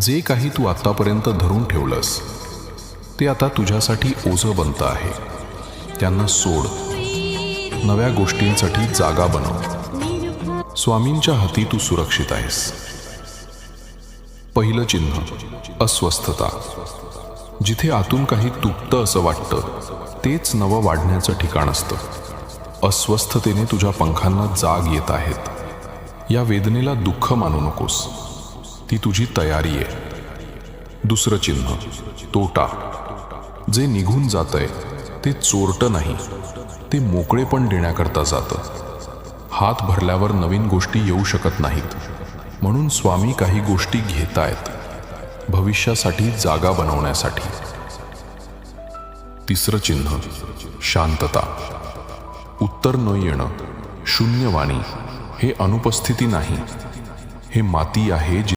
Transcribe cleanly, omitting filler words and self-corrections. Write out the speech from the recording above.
जे काही तू आतापर्यंत धरून ठेवलंस ते आता तुझ्यासाठी ओझं बनतं आहे. त्यांना सोड. नव्या गोष्टींसाठी जागा बनव. स्वामींच्या हाती तू सुरक्षित आहेस. पहिलं चिन्ह, अस्वस्थता. जिथे आतून काही तुटतं असं वाटतं तेच नवं वाढण्याचं ठिकाण असतं. अस्वस्थतेने तुझ्या पंखांना जाग येत आहेत. या वेदनेला दुःख मानू नकोस, ती तुझी तयारी आहे. दुसरं चिन्ह, तोटा. जे निघून जातंय ते चोरटं नाही, ते मोकळेपण देण्याकरता जातं. हात भरल्यावर नवीन गोष्टी येऊ शकत नाहीत, म्हणून स्वामी काही गोष्टी घेतायत, भविष्यासाठी जागा बनवण्यासाठी. तिसरं चिन्ह, शांतता. उत्तर न येणं, शून्यवाणी हे अनुपस्थिती नाही, हे माती आहे